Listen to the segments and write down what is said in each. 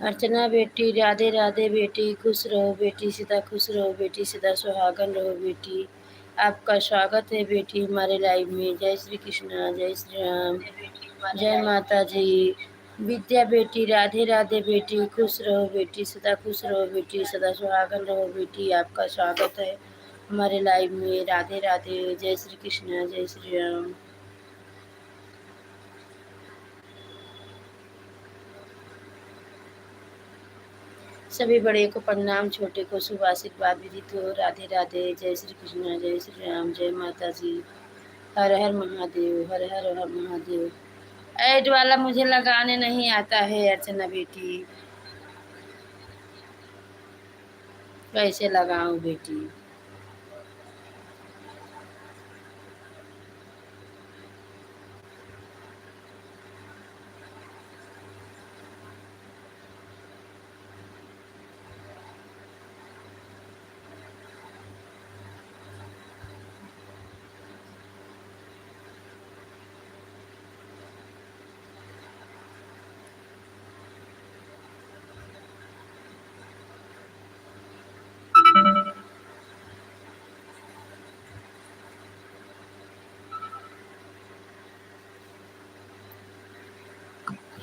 अर्चना बेटी राधे राधे बेटी, खुश रहो बेटी, सदा खुश रहो बेटी, सदा सुहागन रहो बेटी। आपका स्वागत है बेटी हमारे लाइव में। जय श्री कृष्णा, जय श्री राम, जय माता जी। विद्या बेटी राधे राधे बेटी, खुश रहो बेटी, सदा खुश रहो बेटी, सदा सुहागन रहो बेटी। आपका स्वागत है हमारे लाइव में। राधे राधे, जय श्री कृष्णा, जय श्री राम। सभी बड़े को प्रणाम, छोटे को शुभ आशीर्वाद विदित हो। राधे राधे, जय श्री कृष्ण, जय श्री राम, जय माता जी। हर हर महादेव, हर हर हर महादेव। ऐड वाला मुझे लगाने नहीं आता है अर्चना बेटी, कैसे लगाऊं बेटी?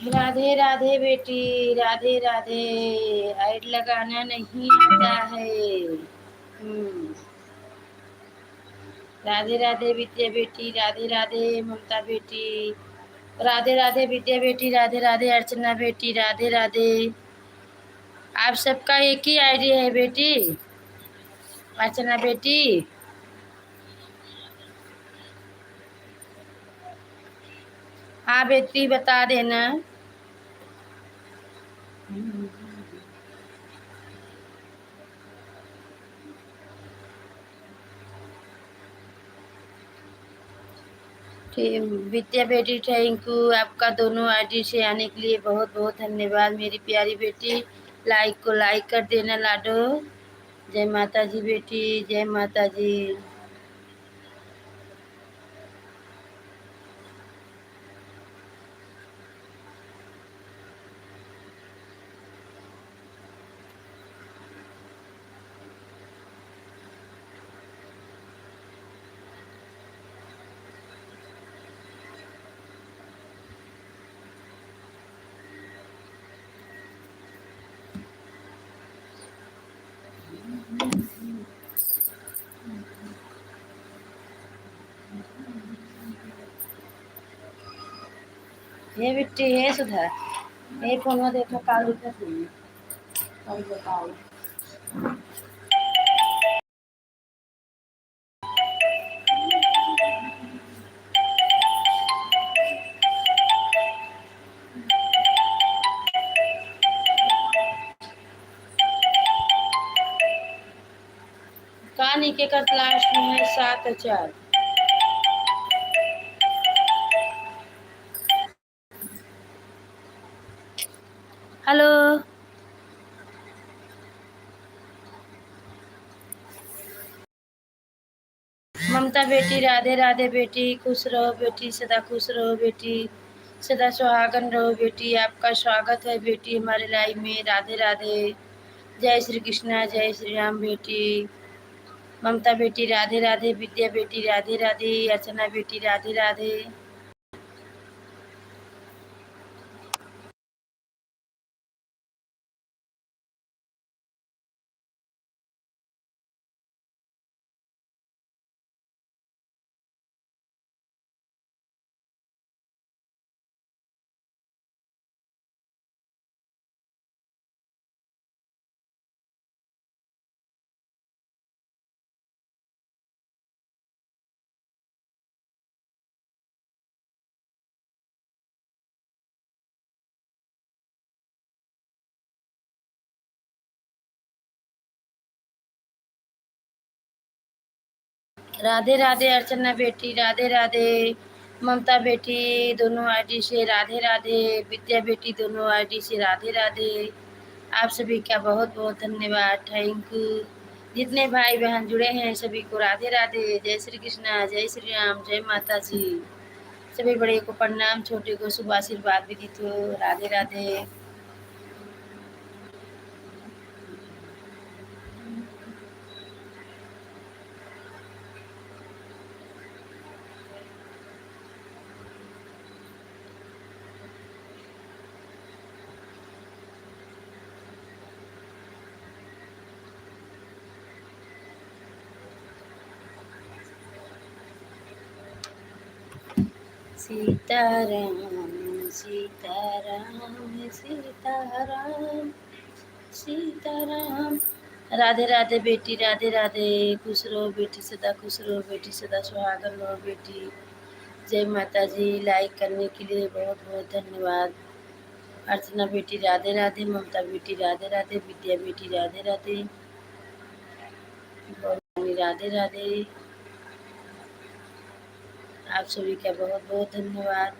राधे राधे बेटी, राधे राधे। ऐड लगाना नहीं आता है। राधे राधे विद्या बेटी, राधे राधे ममता बेटी, राधे राधे विद्या बेटी, राधे राधे अर्चना बेटी, राधे राधे। आप सबका एक ही आईडी है बेटी, अर्चना बेटी। हाँ बेटी, बता देना। ठीक, विद्या बेटी थैंक यू। आपका दोनों आईडी से आने के लिए बहुत बहुत धन्यवाद मेरी प्यारी बेटी। लाइक को लाइक कर देना लाडो। जय माता जी बेटी, जय माता जी। हे बिट्टी, हे सुधा, हे फोन देखो काल दिखत नहीं और बताओ। कहानी के कर लास्ट में है 7 4। हेलो ममता बेटी, राधे राधे बेटी, खुश रहो बेटी, सदा खुश रहो बेटी, सदा सुहागन रहो बेटी। आपका स्वागत है बेटी हमारे लाइव में। राधे राधे, जय श्री कृष्णा, जय श्री राम बेटी। ममता बेटी राधे राधे, विद्या बेटी राधे राधे, अर्चना बेटी राधे राधे। राधे राधे अर्चना बेटी राधे राधे, ममता बेटी दोनों आईडी से राधे राधे, विद्या बेटी दोनों आईडी से राधे राधे। आप सभी का बहुत बहुत धन्यवाद, थैंक यू। जितने भाई बहन जुड़े हैं सभी को राधे राधे, जय श्री कृष्णा, जय श्री राम, जय माता जी। सभी बड़े को प्रणाम, छोटे को शुभ आशीर्वाद विदित हो। राधे राधे। सीताराम सीताराम सीताराम सीताराम। राधे राधे बेटी राधे राधे, खुश रहो बेटी सदा खुश रहो बेटी सदा सुहागन रहो बेटी। जय माता जी। लाइक करने के लिए बहुत बहुत धन्यवाद। अर्चना बेटी राधे राधे, ममता बेटी राधे राधे, विद्या बेटी राधे राधे, गौरानी राधे राधे। आप सभी का बहुत बहुत धन्यवाद।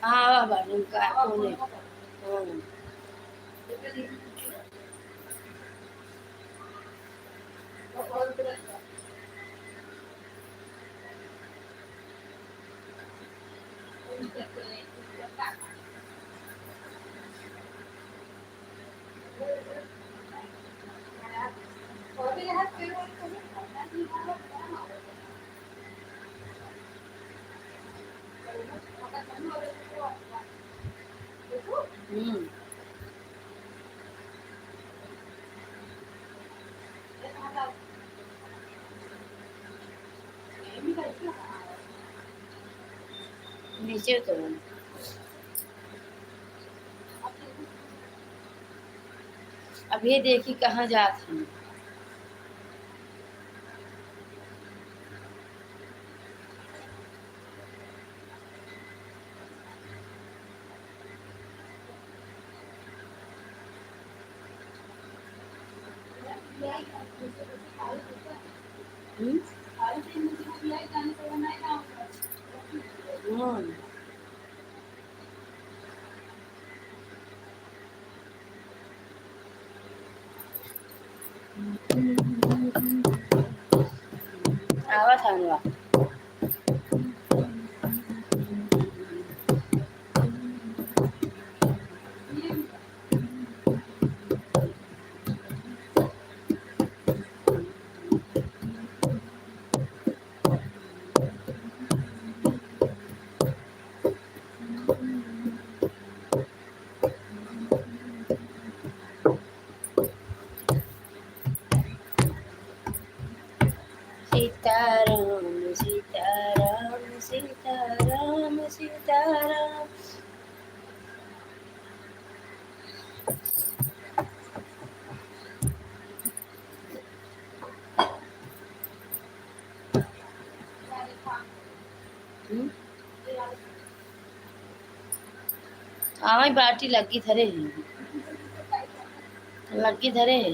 हाँ बाबू का कोने। नीचे तो अब ये देखी कहाँ जात हैं। आवा था सीताराम सीताराम सीताराम सीताराम। आवाज बाटी लगी थरे लड़की धरे है।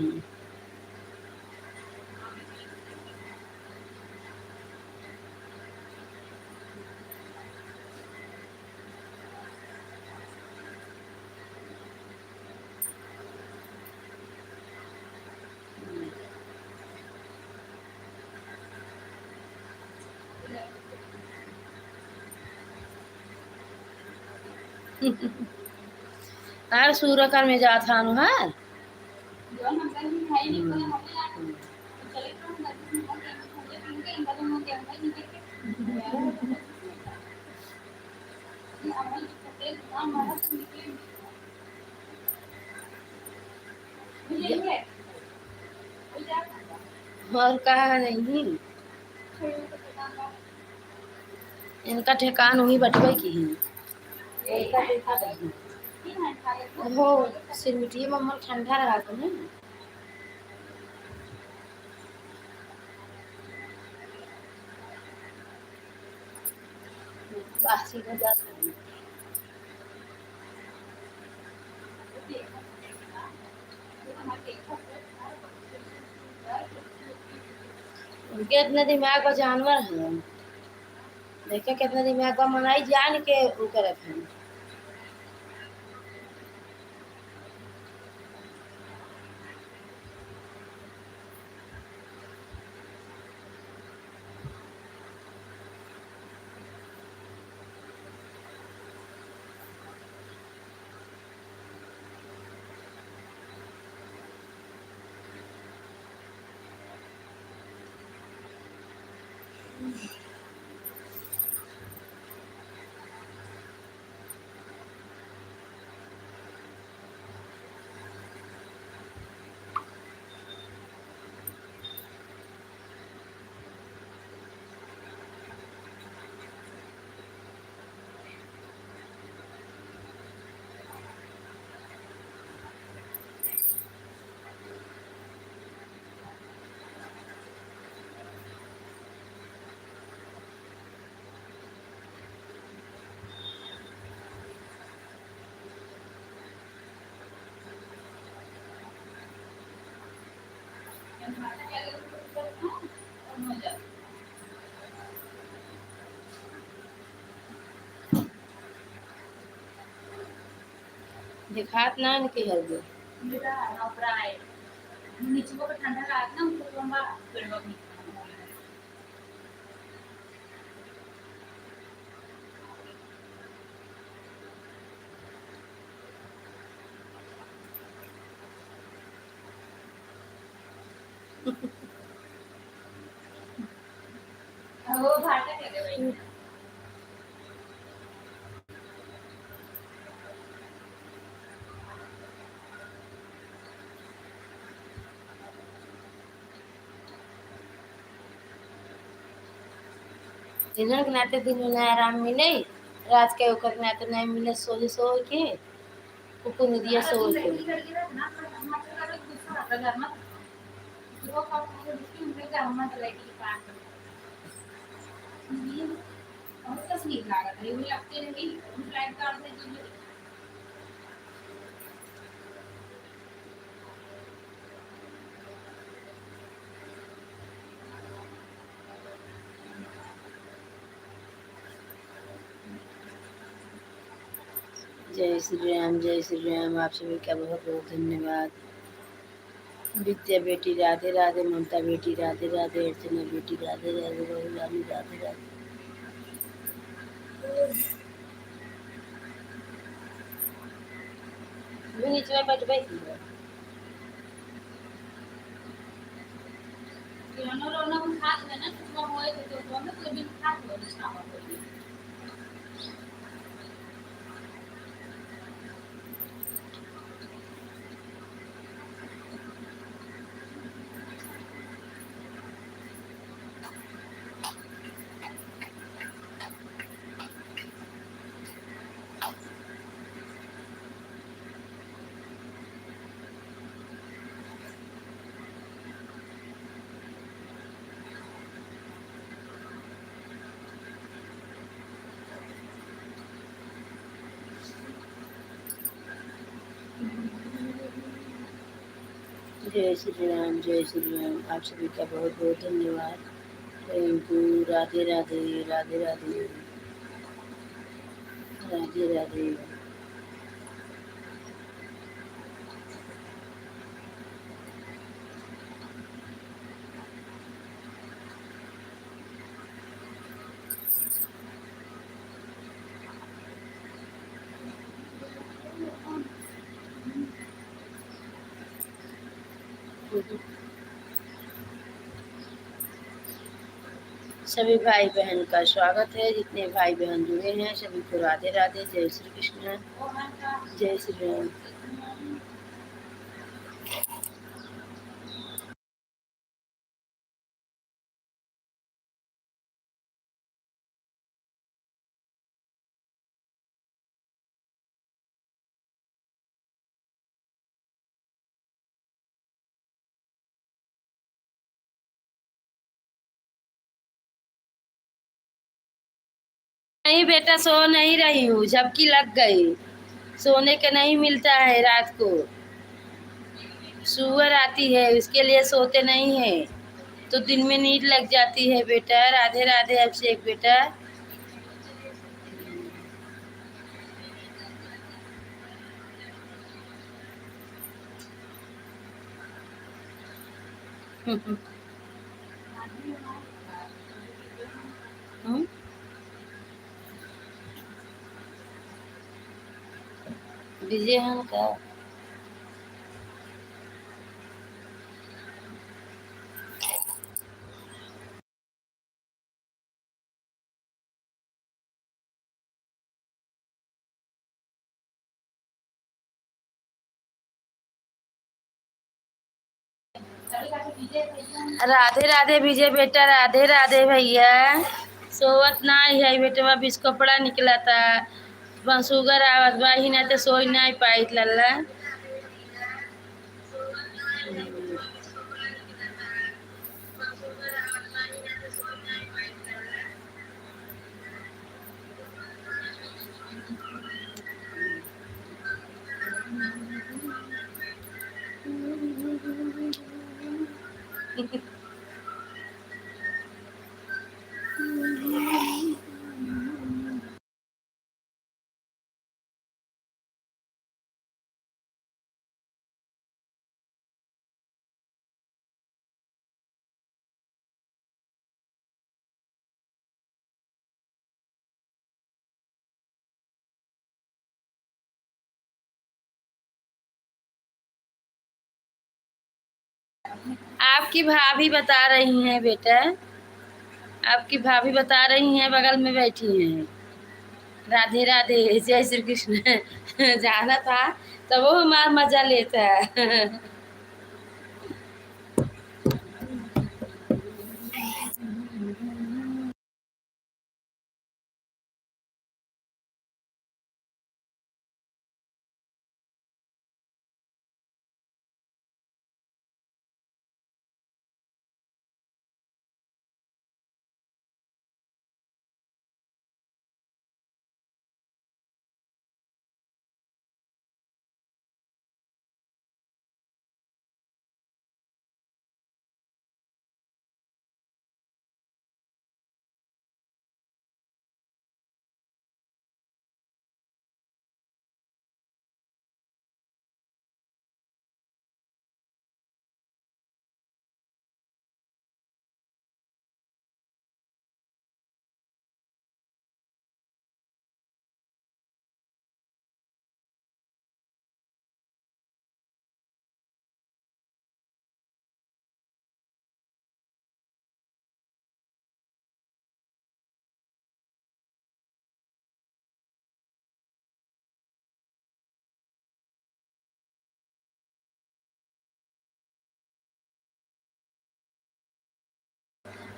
यार सूरकर में जा था अनुहार और कहा नहीं इनका ठेकान हुई बटवे की ही हो सिरमिटिया मम्मा ठंडा रहा था ना बासी को जाता है। उनके इतने दिमाग का जानवर है देखे कितने दिमाग का मनाई जान के ऊ करे थे। दिखात ना के हर दे नीचे को ठंडा रात ना ऊपर लंबा पेड़वा में वो भाटा के दे भाई दिनक नाते दिन में आराम मिले रात के ओकर नाते नहीं मिले सोए सो के कुकु निदिया सो के जय श्री राम आप सभी का बहुत बहुत धन्यवाद। विद्या बेटी राधे राधे, ममता बेटी राधे राधे, अर्चना बेटी राधे राधे, रानी राधे राधे। नीचे में बैठ बैठ जय श्री राम, जय श्री राम। आप सभी का बहुत बहुत धन्यवाद। Thank you. राधे राधे, राधे राधे, राधे राधे। सभी भाई बहन का स्वागत है। जितने भाई बहन जुड़े हैं सभी को राधे राधे, जय श्री कृष्ण, जय श्री राम। नहीं बेटा, सो नहीं रही हूँ, झपकी लग गई। सोने के नहीं मिलता है रात को, शुगर आती है, उसके लिए सोते नहीं है तो दिन में नींद लग जाती है बेटा। राधे राधे अभिषेक बेटा। विजय हम का राधे राधे विजय बेटा, राधे राधे भैया। सोवत ना है बेटवा, बीस कपड़ा निकला था, शुगर आवत बा ही ना तो सोई नहीं पाई लल्ला। आपकी भाभी बता रही हैं बेटा, आपकी भाभी बता रही हैं, बगल में बैठी हैं। राधे राधे, जय श्री कृष्ण। जाना था तो वो हमारा मजा लेता है।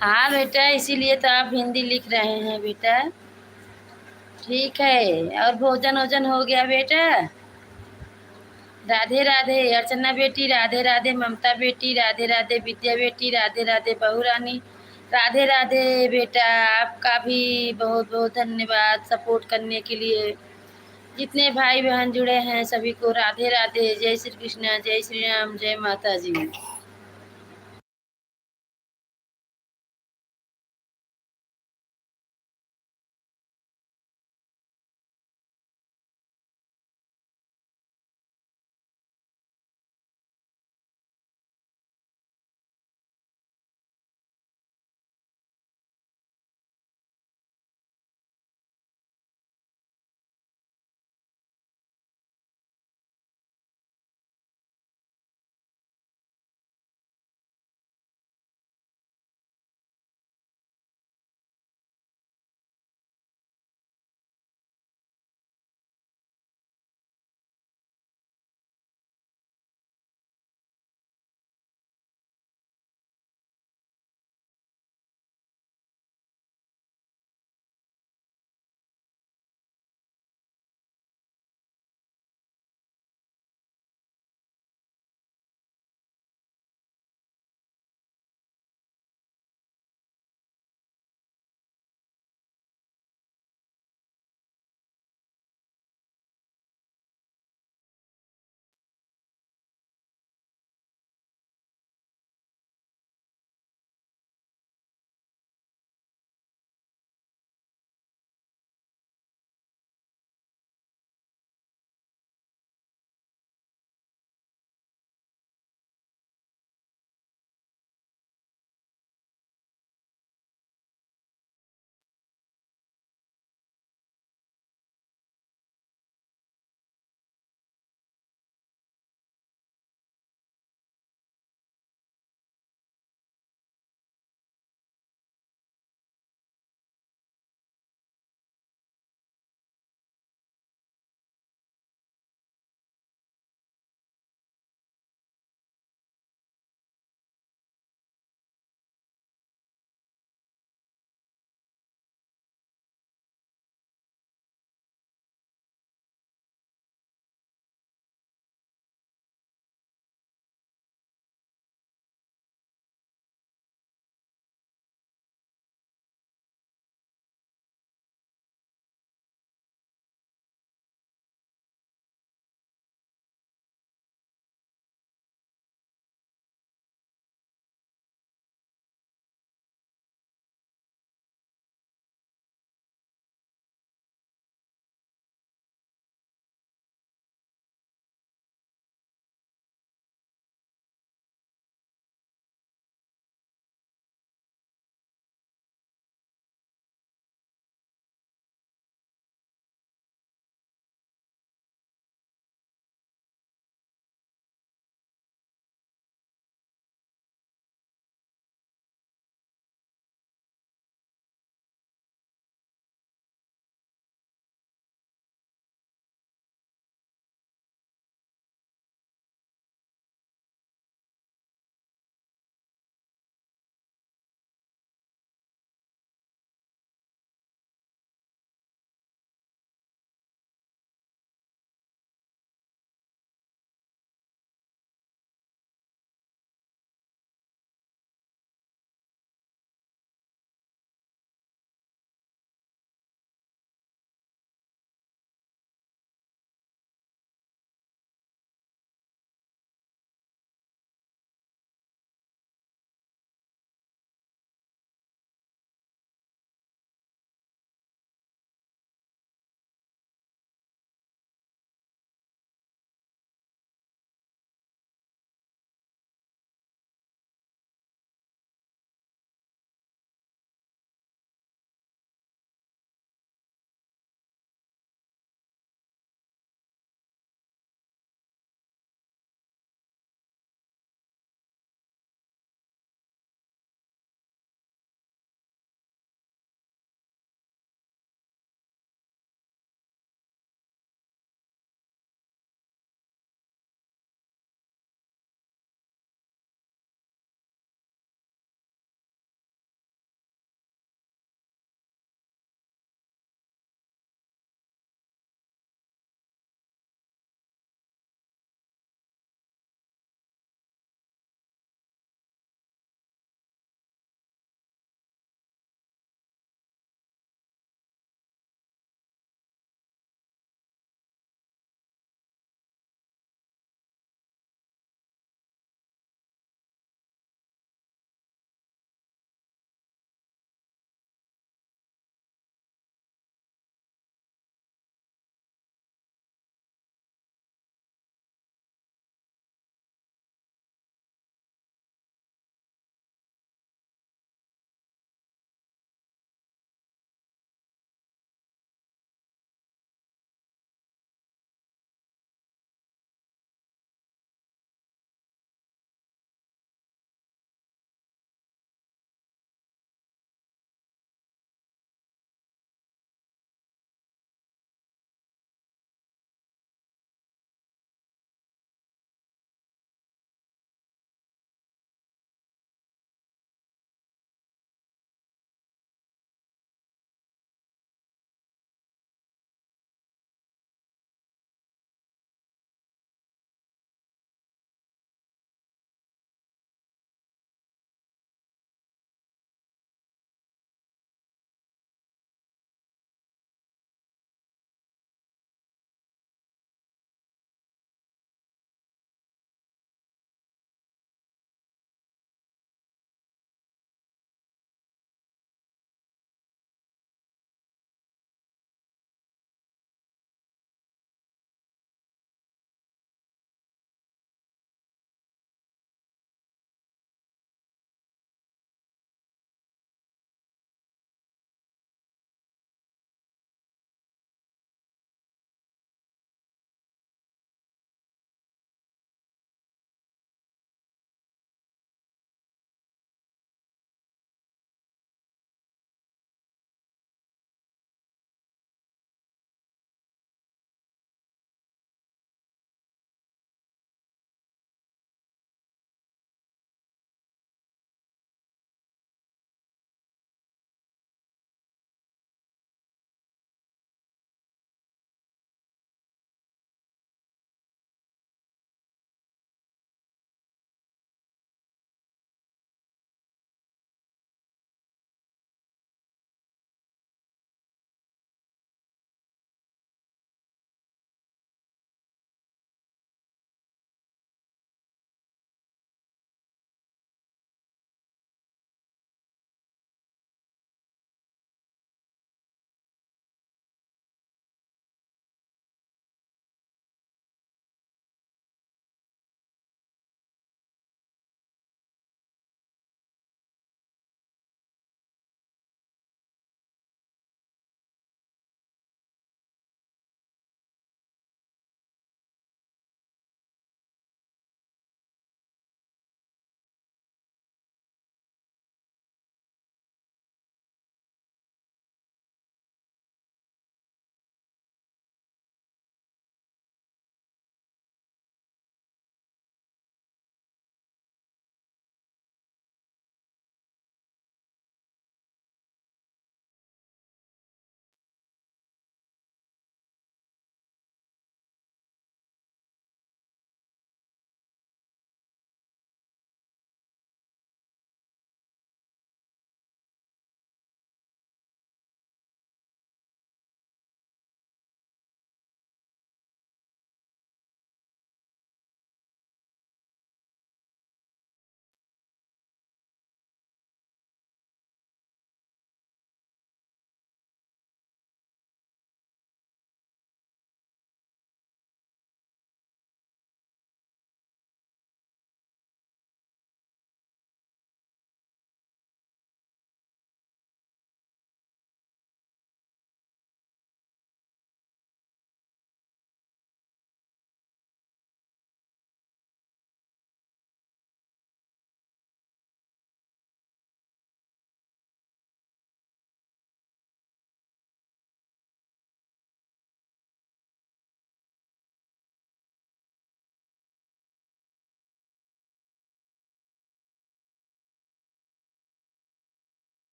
हाँ बेटा, इसीलिए तो आप हिंदी लिख रहे हैं बेटा। ठीक है, और भोजन वोजन हो गया बेटा? राधे राधे अर्चना बेटी, राधे राधे ममता बेटी, राधे राधे विद्या बेटी, राधे राधे बहू रानी, राधे राधे बेटा। आपका भी बहुत बहुत धन्यवाद सपोर्ट करने के लिए। जितने भाई बहन जुड़े हैं सभी को राधे राधे। जय श्री कृष्णा, जय श्री राम, जय माता जी।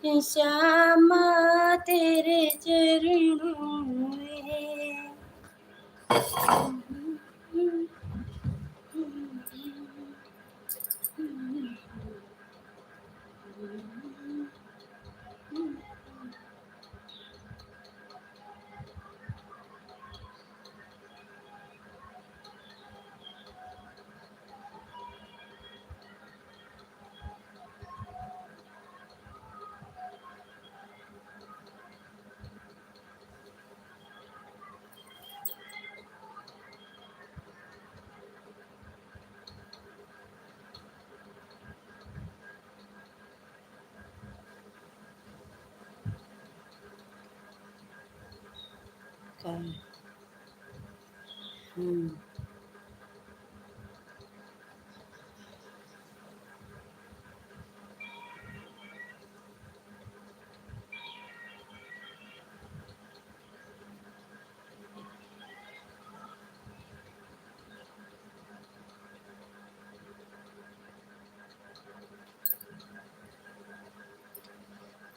श्यामा तेरे चरणों में।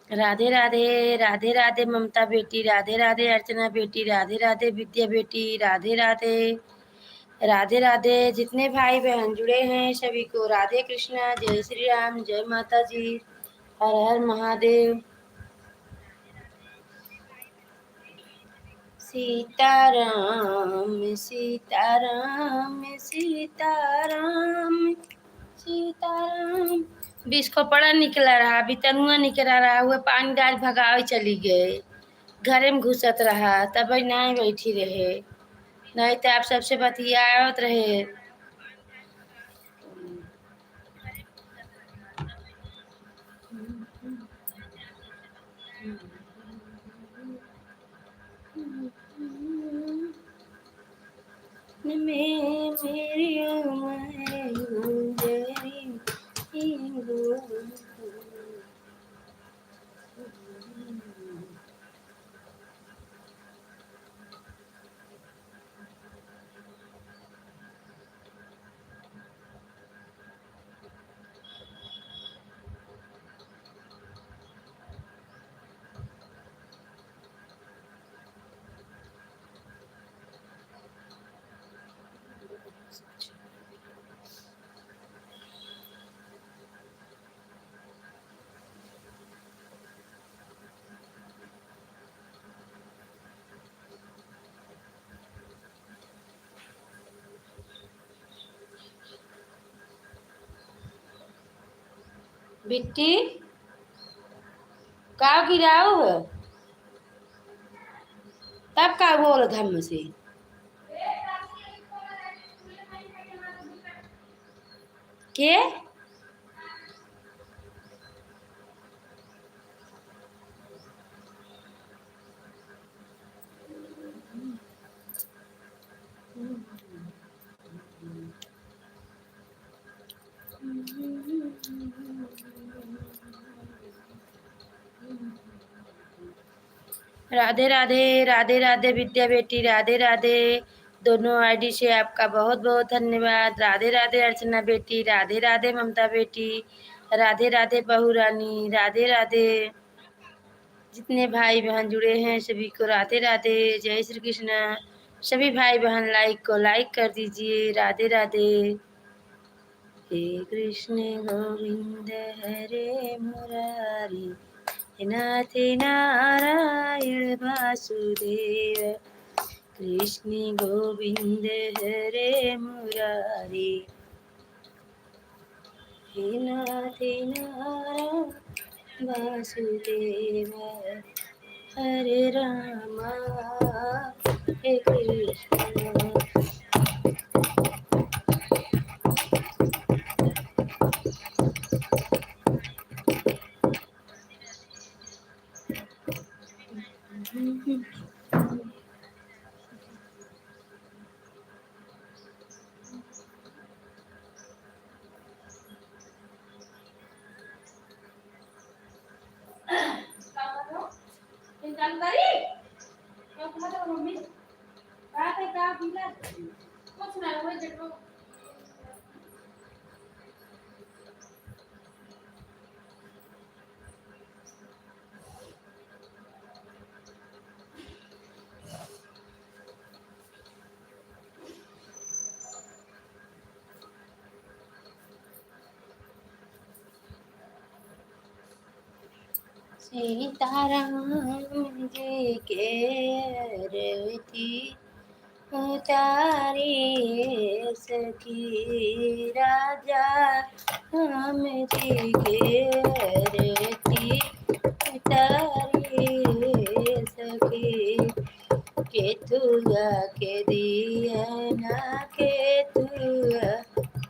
राधे राधे, राधे राधे ममता बेटी, राधे राधे अर्चना बेटी, राधे राधे विद्या बेटी, राधे राधे, राधे राधे जितने भाई बहन जुड़े हैं सभी को राधे कृष्णा, जय श्री राम, जय माता जी, हर हर महादेव। सीताराम सीताराम सीताराम सीताराम। बीस को पड़ा निकला रहा, अभी तनुआ निकला रहा, हुए पानी डाल भगावे चली गए, घरे में घुसत रहा, तब नहीं बैठी रहे, नहीं तो आप सबसे बतियावत रहे। मेरी उम्र गुजरी बिट्टी का गिराओ है? तब का बोल धम्म से के राधे राधे, राधे राधे विद्या बेटी, राधे राधे दोनों आईडी से आपका बहुत बहुत धन्यवाद। राधे राधे अर्चना बेटी, राधे राधे ममता बेटी, राधे राधे बहू रानी, राधे राधे जितने भाई बहन जुड़े हैं सभी को राधे राधे, जय श्री कृष्णा। सभी भाई बहन लाइक को लाइक कर दीजिए, राधे राधे। हे कृष्ण गोविंद हरे मुरारी, हे नाथ नारायण वासुदेव, कृष्ण गोविंद हरे मुरारी, हे नाथ नारायण वासुदेव, हरे रामा हे कृष्ण। सीताराम जी के रति उतारी सखी राजा राम जी के रति उतारी सखी केतुआ के दिया ना केतुआ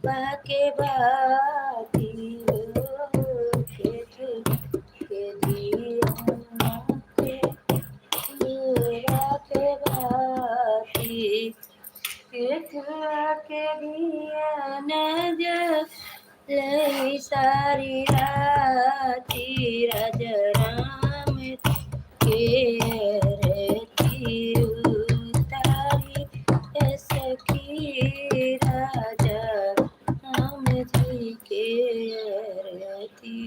बाके बाती हो केतु के दिया ना केतुआ के बाती केतुआ के दिया ना जा लई सारी राती राजा राम के रति उतारी सखी राजा राम जी के रति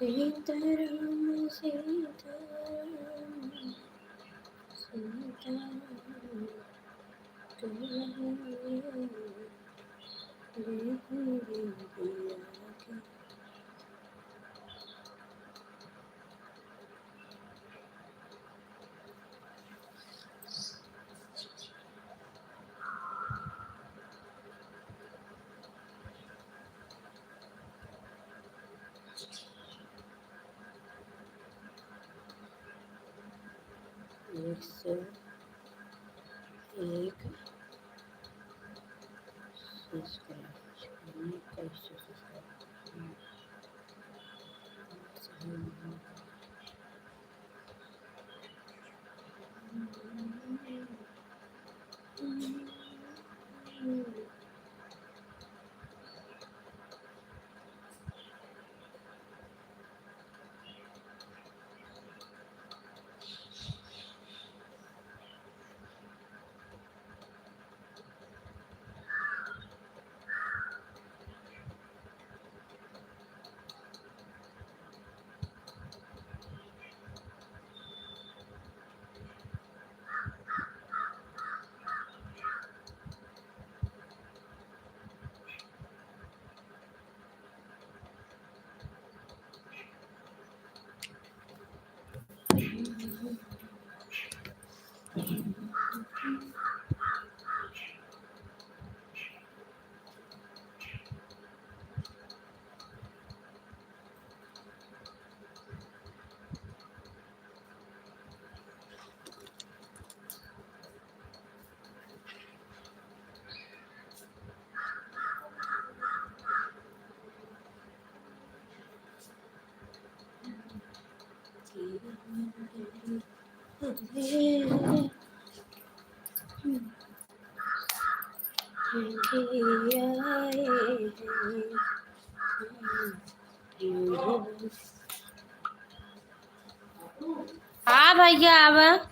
सीताराम सीताराम सीताराम एक सौ एक सब्सक्राइब कैसे हाँ भैया अब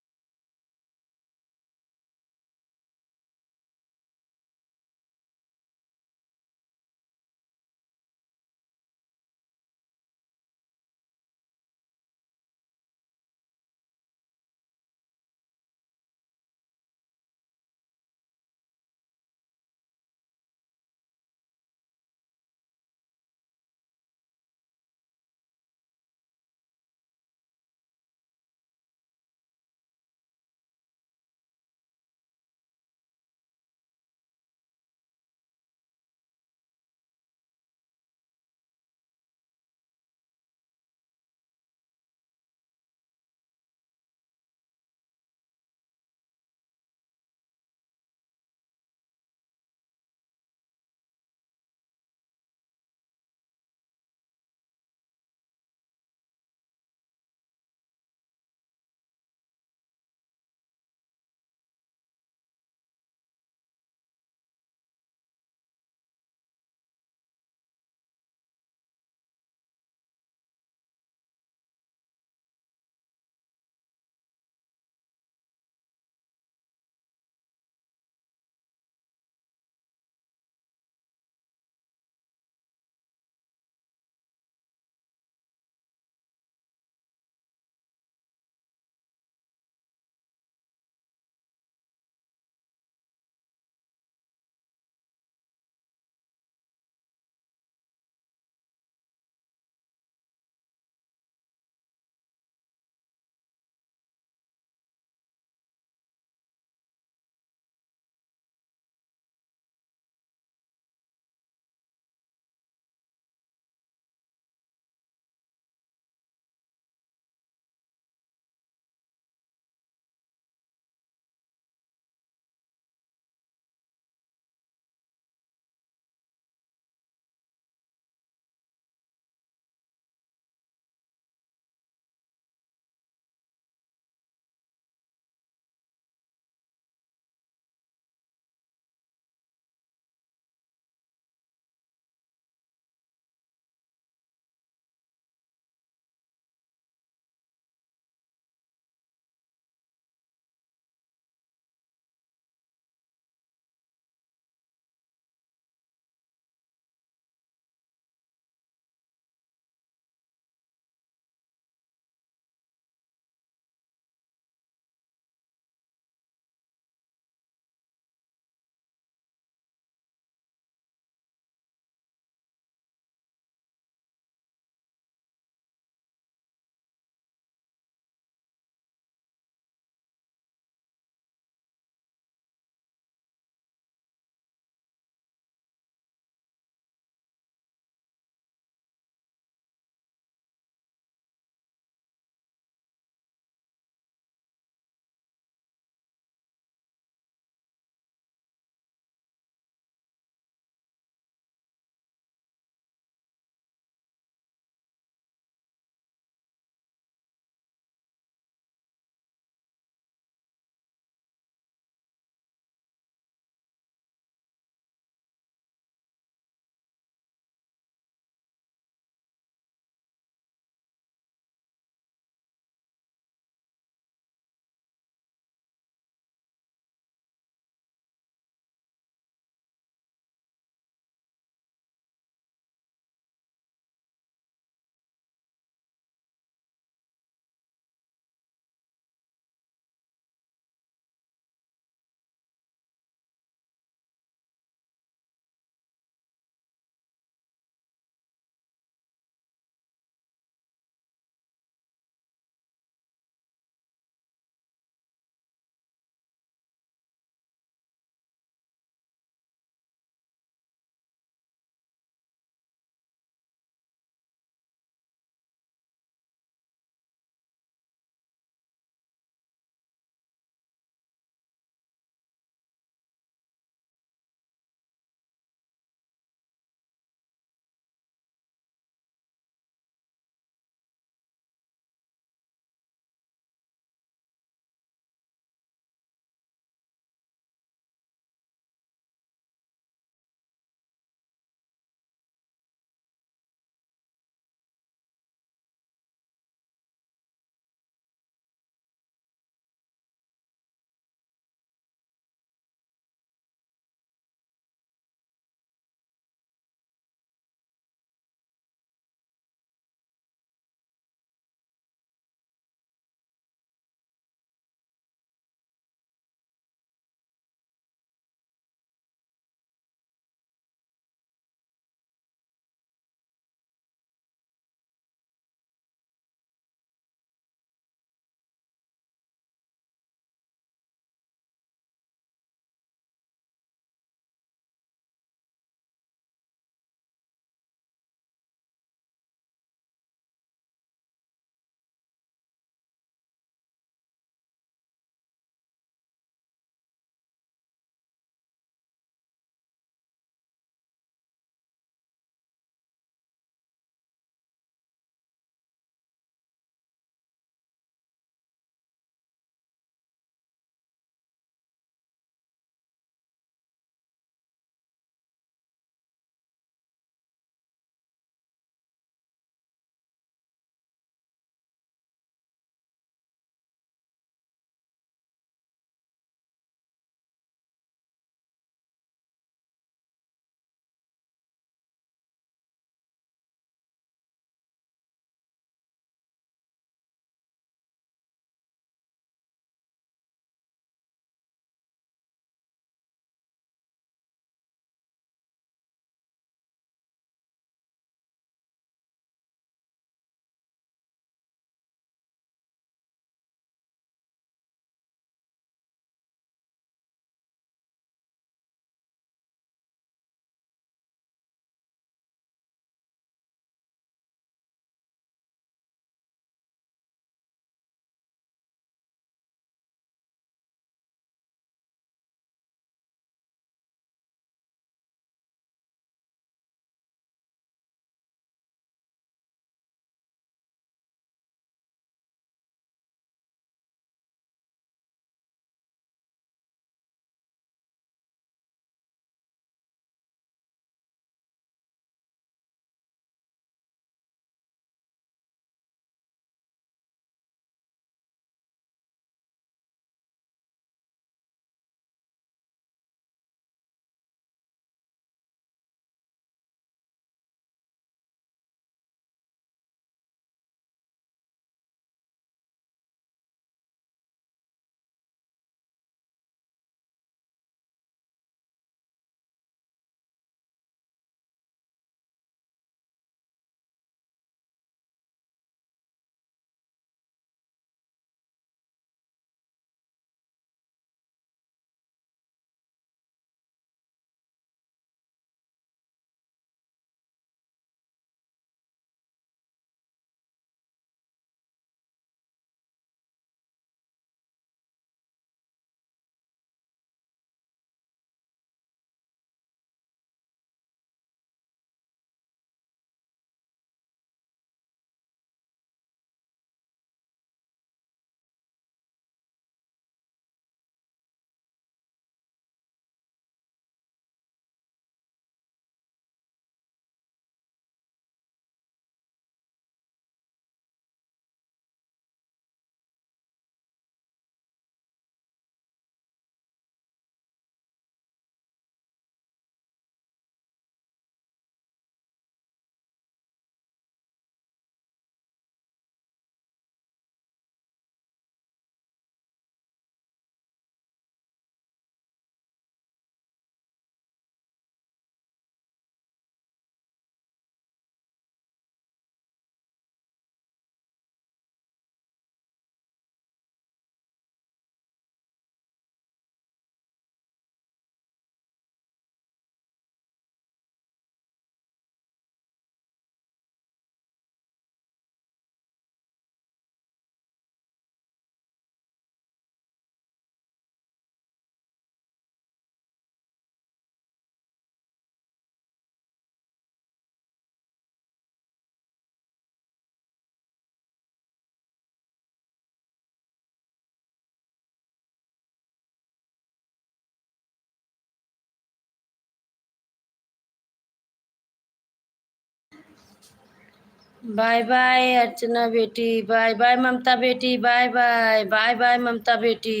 बाय बाय अर्चना बेटी, बाय बाय ममता बेटी, bye bye, bye bye Mamta बेटी।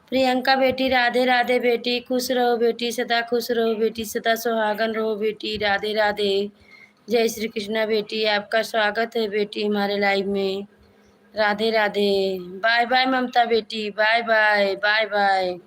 प्रियंका बेटी, राधे राधे बेटी, खुश रहो बेटी, सदा खुश रहो बेटी, सदा सुहागन रहो बेटी, राधे राधे। जय श्री कृष्णा बेटी, आपका स्वागत है बेटी हमारे लाइव में। राधे राधे। बाय बाय ममता बेटी, bye bye, bye bye.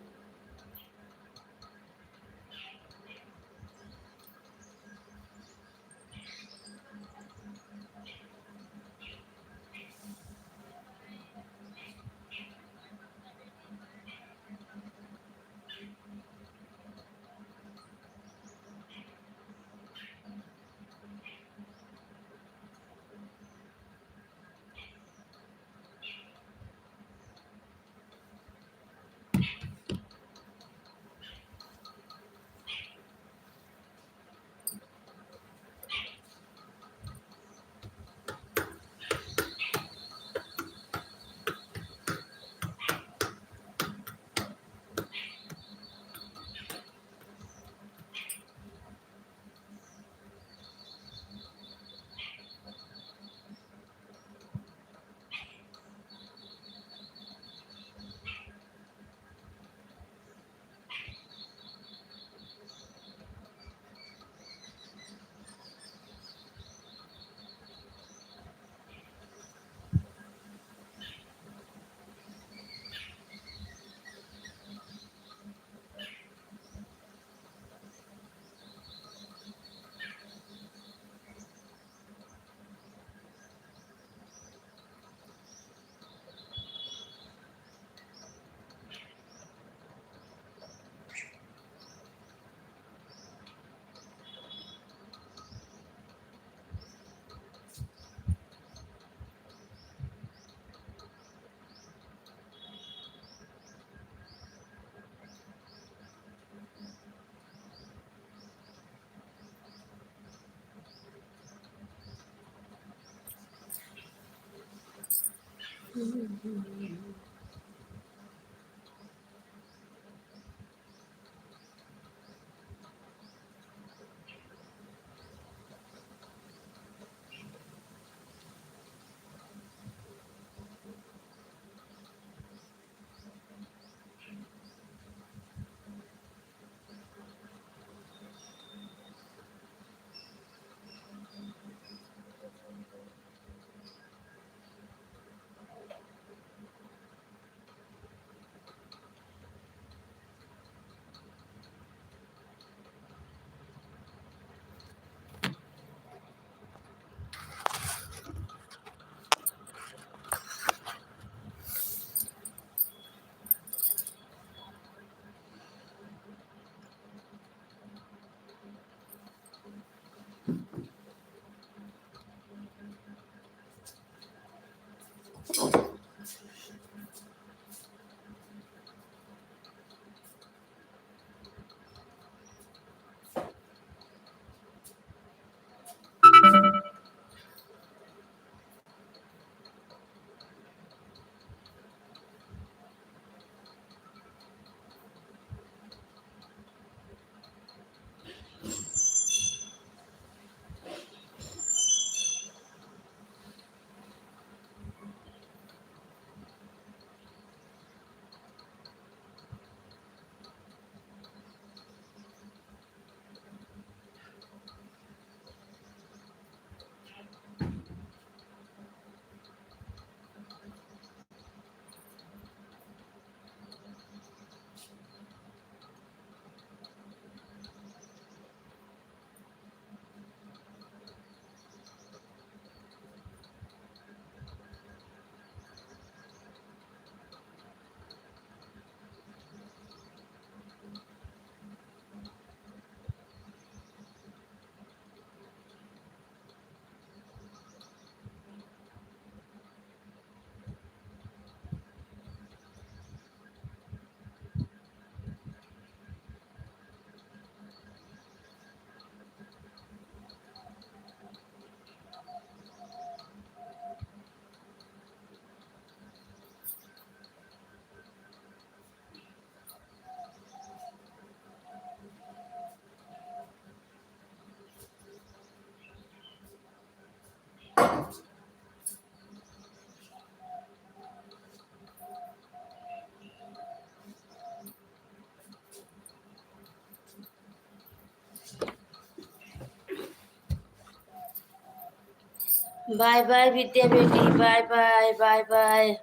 Bye bye Vidya बेटी, बाय बाय, बाय बाय।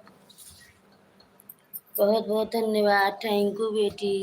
बहुत बहुत धन्यवाद, थैंक यू बेटी।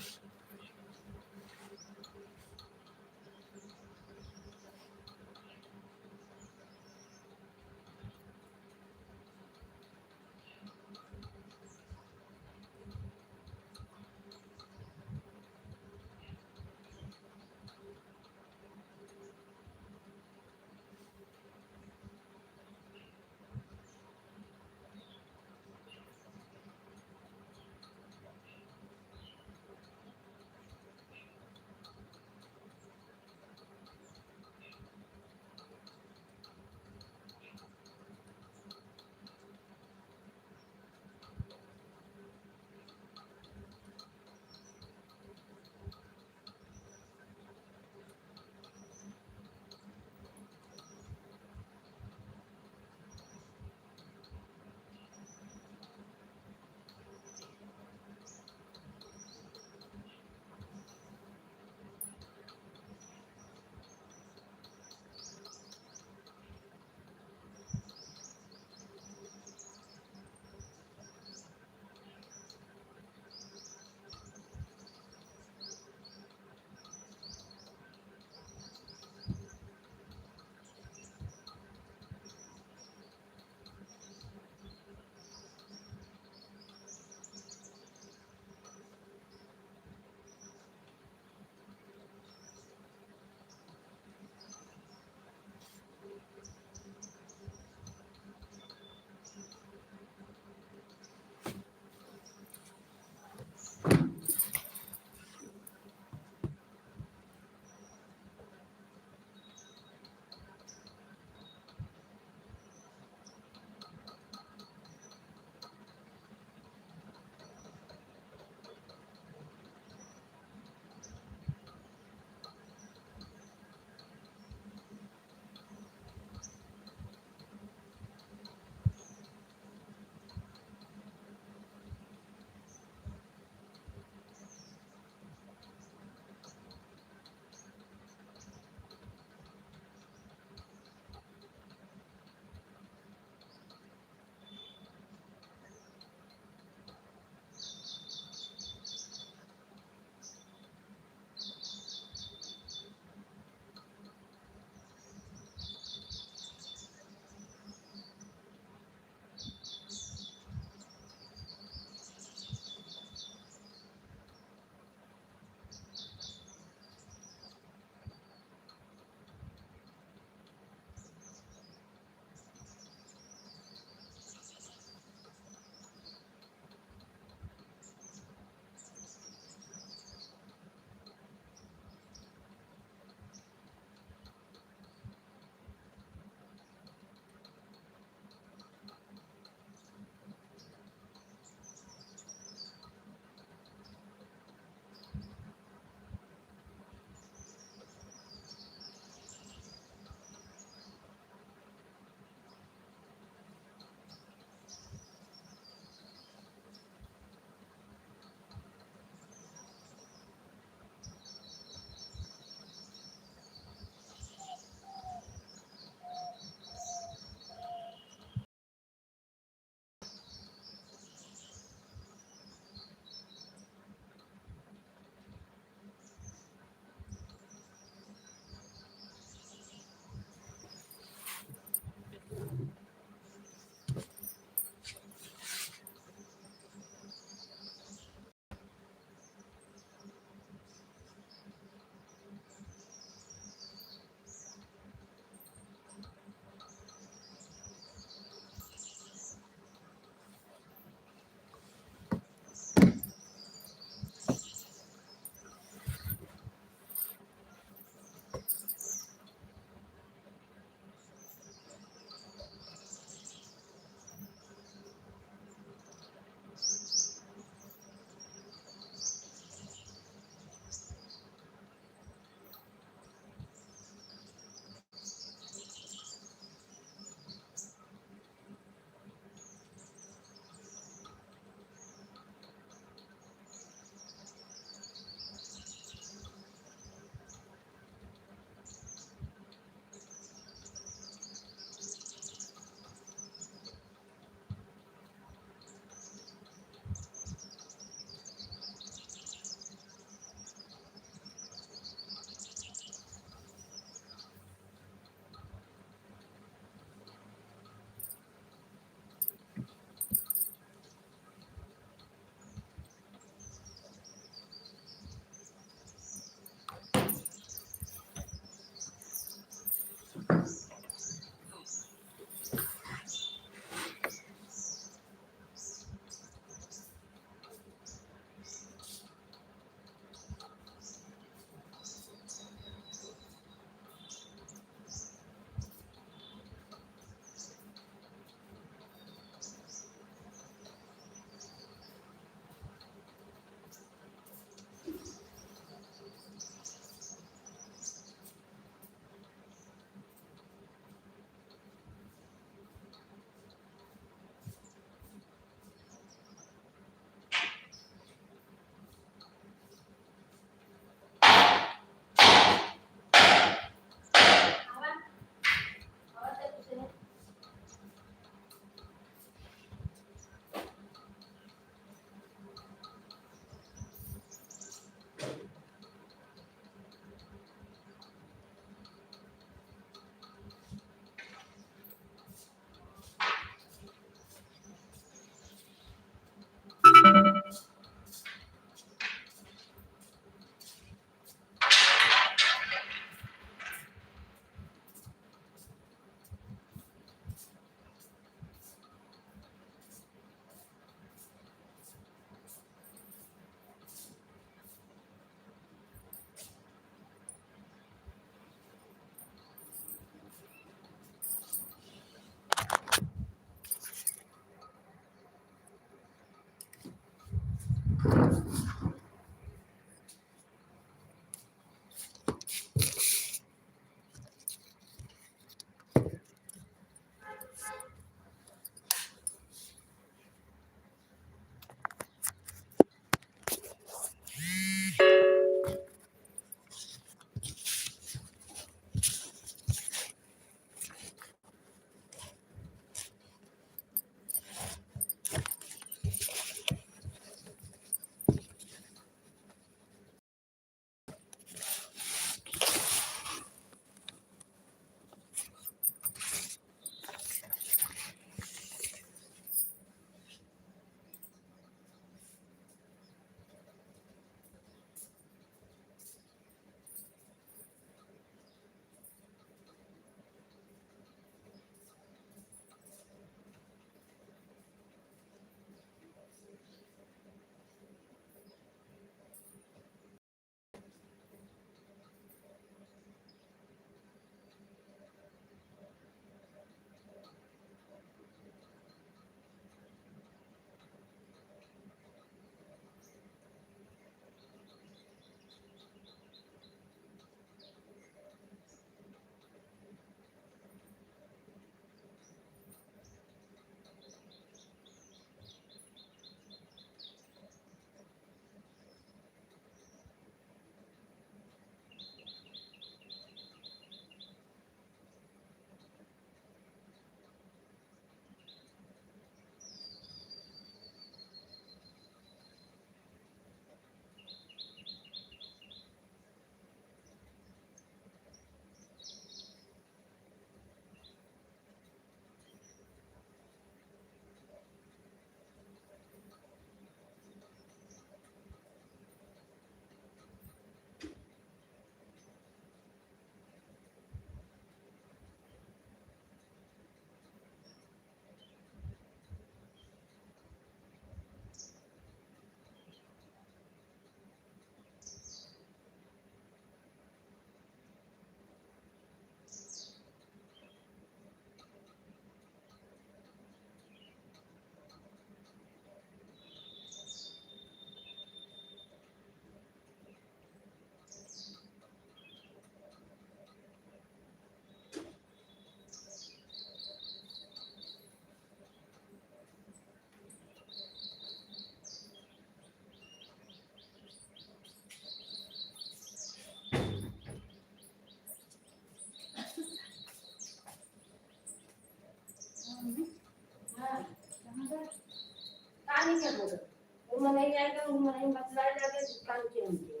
मलाई आएगा वो मलाई मसाला डाल के काल के होंगे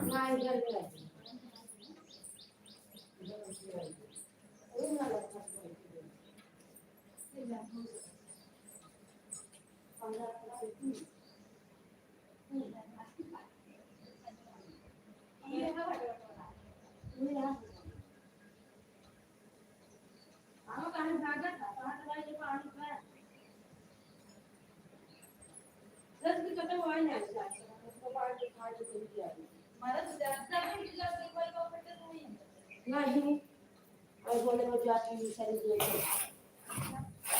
ना इधर ले वो ना लगता है हम कहां भागा था कहां दवाई के पानी का दस की खत्म हुआ नहीं उसको पार के खा के चली गया मारा तो ज्यादा भी किलो की कोई को फटे नहीं और बोले वो जाती सारी देख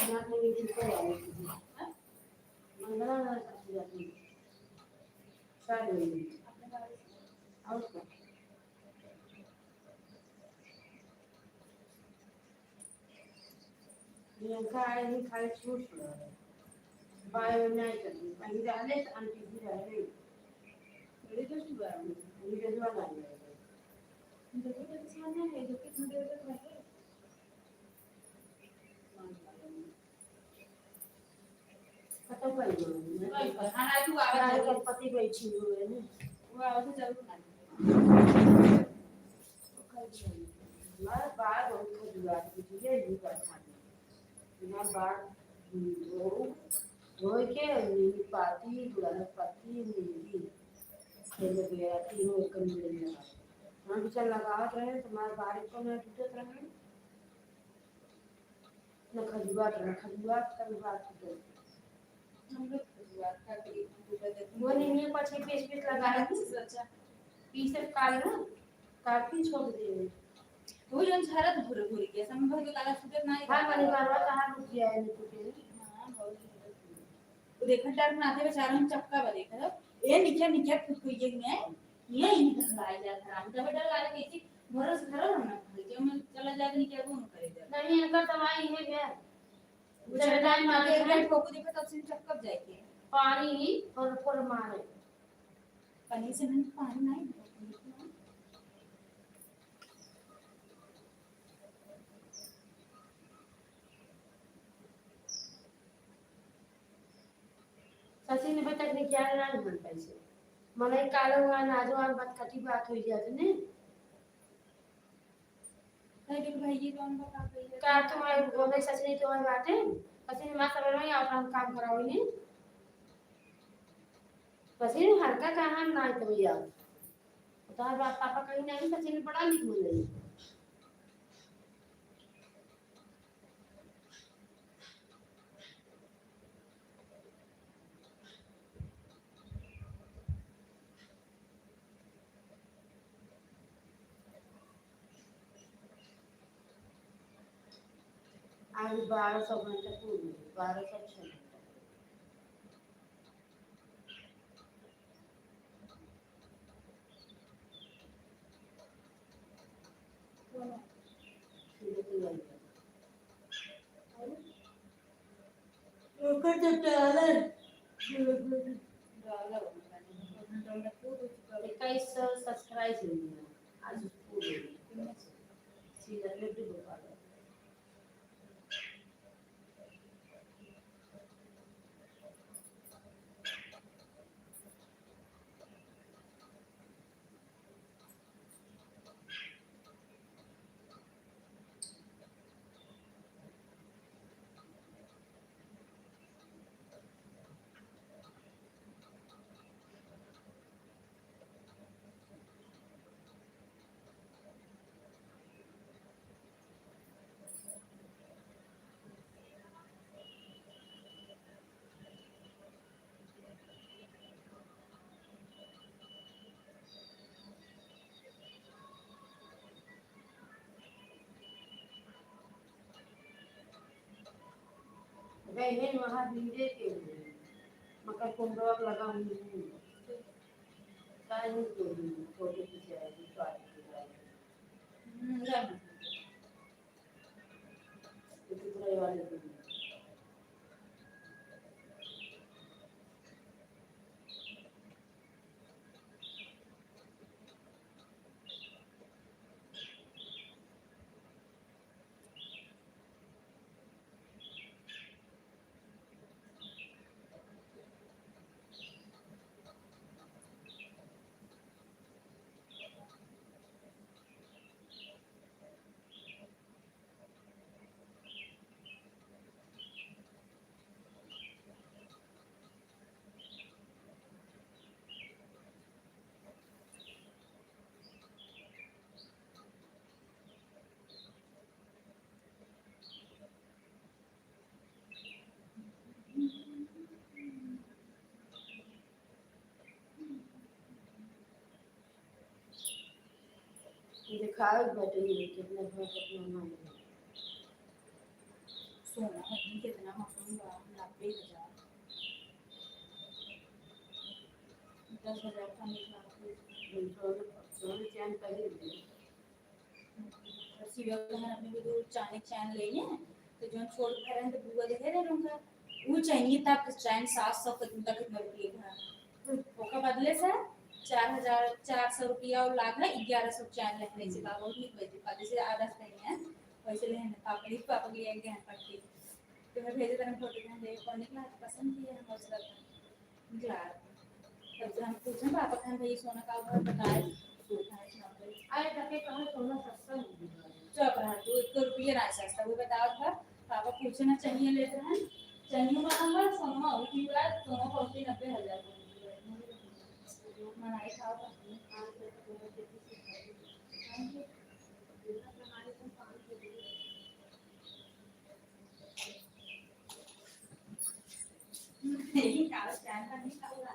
ना नहीं दिन को आ रही हां मंगला ना साथी जाती सारी अपने बारे और प्रियंका आहे ही खाली छूट बाय नाही करली आणि झालेच आणखी जी राहिले तरी कशी बाय मी जजवा नाही जजवा तर छान आहे जो की मध्ये होत आहे आता काय बोलू खाना तू आवाज गणपती बैठी हुए ने वो आवाज जरूर ना मैं बाहर बहुत खजुआ की ये नहीं कर पाती मैं बाहर धोई के नीली पाती गुलाब पाती नीली खेले गया तीनों एक मिले लगा हम भी चल लगावत रहे तुम्हारे बारिश को मैं टूटत रहे न खजुआत कर बात टूटे हम लोग खजुआत का टूटत वो नहीं पछे पीस पीस लगा है अच्छा पीस काल ना काफी छोड़ दे वो जन झरत भूर भूर के संभव के काला टूटत नहीं हां वाली बारवा कहां रुक गया है टूटे हां बहुत वो देखा टार नाथे बेचारा हम चक्का बा देखा ए नीचे नीचे खुद को ये ही धराई जा खराब जब डर लागे कैसी भरोस करो ना जो मैं चला जाके नीचे वो करे नहीं इनका दवाई है क्या जब टाइम मारे एक ठोको देखा तब से चक्का जाएगी पानी और मारे पानी से नहीं पानी नहीं सचिन ने बता के क्या ना मन पैसे मलाई कालो हुआ नाजवान बात कटी बात हुई जाती ने नहीं देख भाई ये कौन बता गई का तुम्हारे बोले सचिन तुम्हारी बात है सचिन मां सब में और हम काम कराओ ने सचिन हर का कहां ना तो यार तो बाप पापा कहीं नहीं सचिन पढ़ा लिख नहीं आज 1200 घंटे पूरी 1206 ओकर तो डालर 2100 सब्सक्राइब हुई आज पूरे सीधा लड्डू गोपाल गए वहां भिंडे के मकर कुंडवा लगा हुई सारी को फोटो खिंचाया स्वाद के कितने वाले खाओ बैठे कितना कितना मान सोना है कितना महंगा 90,000 10,000 का निकला चैन पहले सीधा हमने भी दो चाने चैन लेने हैं तो जो छोड़ कर हैं तो बुआ देखे रहे उनका वो चाहिए तक चैन 700 तक कितना रुपये का ओका बदले से 4,400 रुपया और लाख है 1,100 चैन लेने से बाबा नहीं बजे पाते से आधा नहीं है वैसे लेने पापड़ी पापा की एक गहन पट्टी तो मैं भेजे तरह फोटो गहन ले कौन निकला पसंद किया हम उसका निकला तब से हम पूछे पापा खान भाई सोना का भाव बताए आए तक कहाँ सोना सस्ता है चुप रहा तू 1 रुपया ना सस्ता वो बताओ था पापा पूछना चाहिए लेते हैं चाहिए बताऊंगा सोना और की बात सोना पड़ती 90,000 मनाई खाओ नहीं काल स्टैंड का नहीं खाओ ना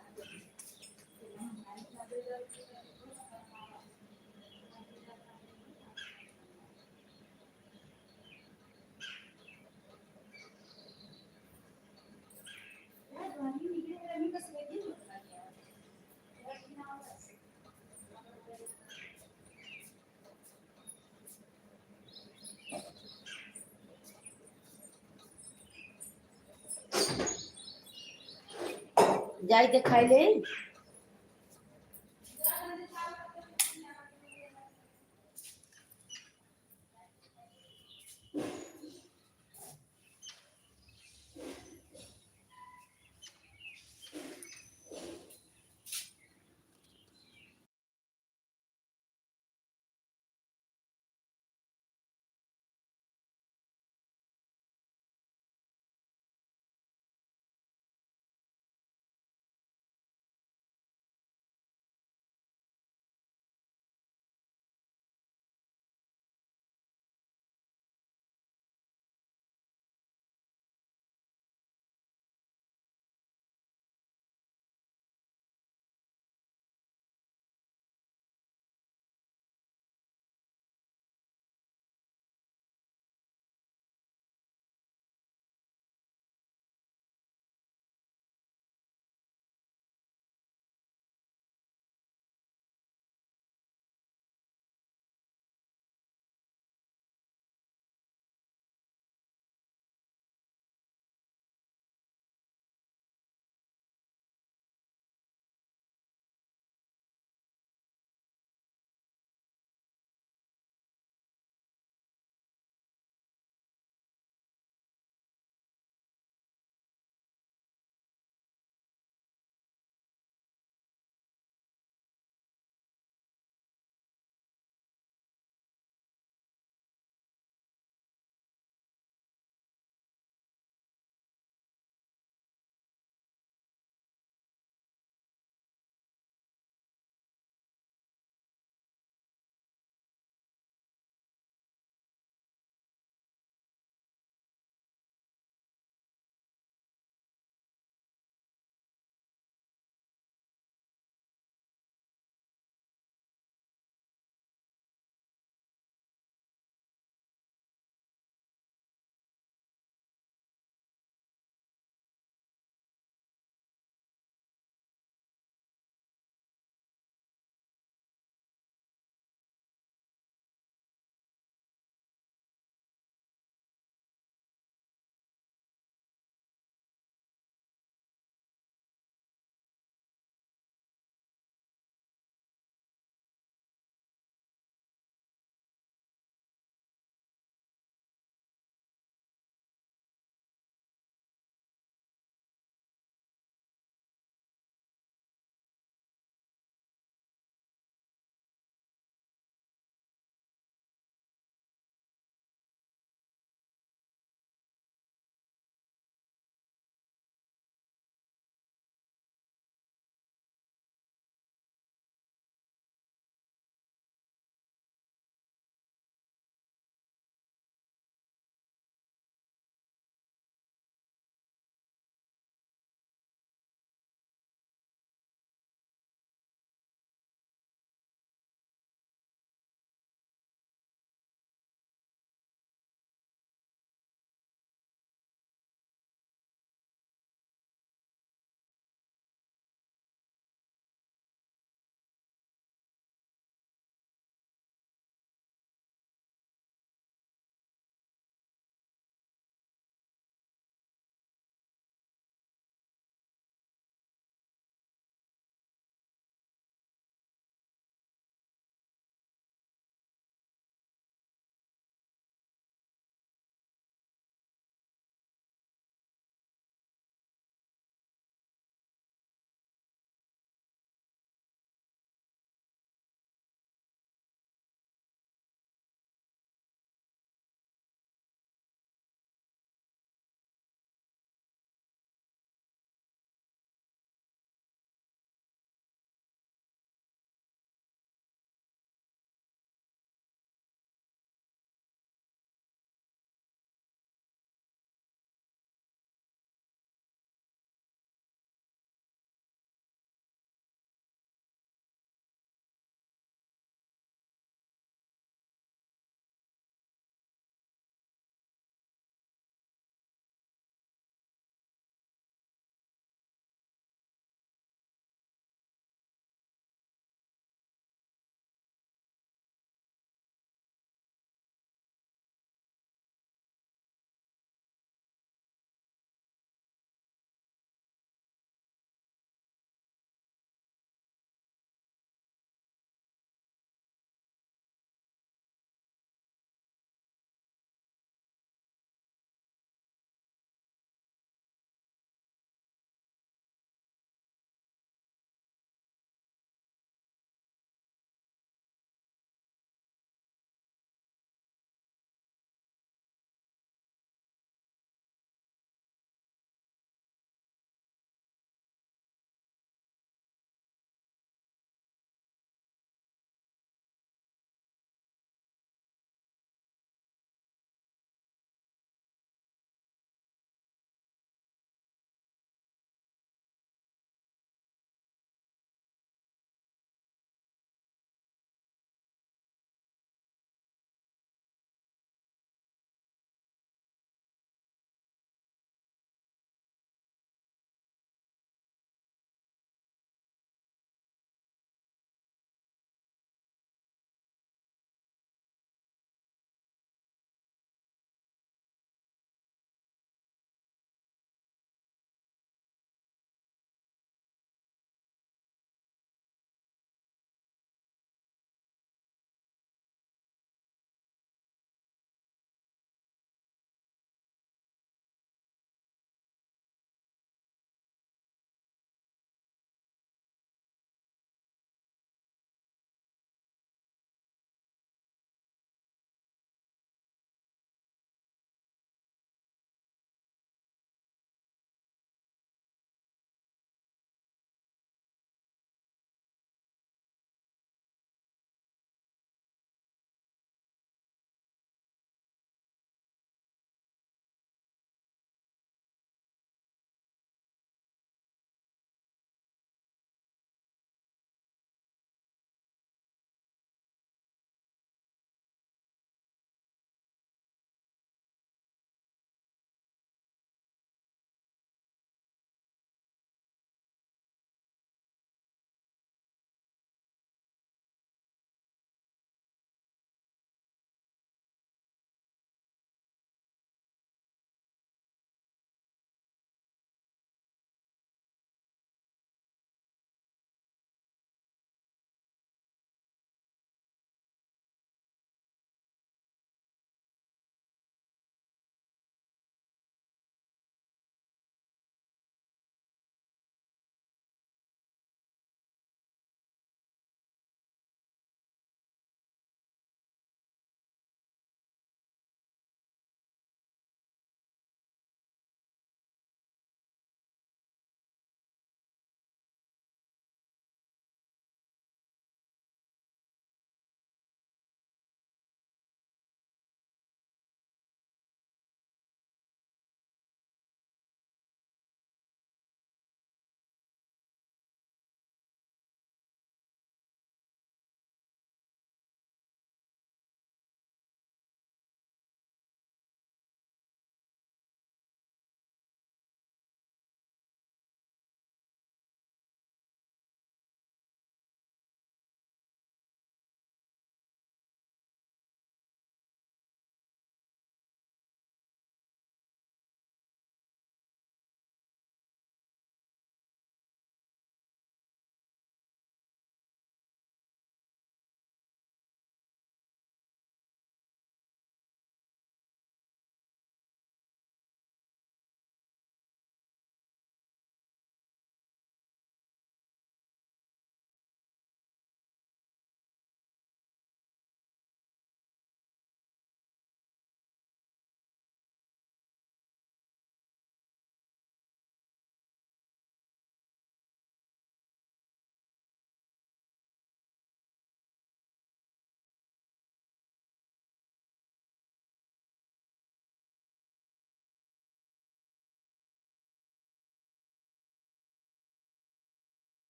जाई ते खाई ले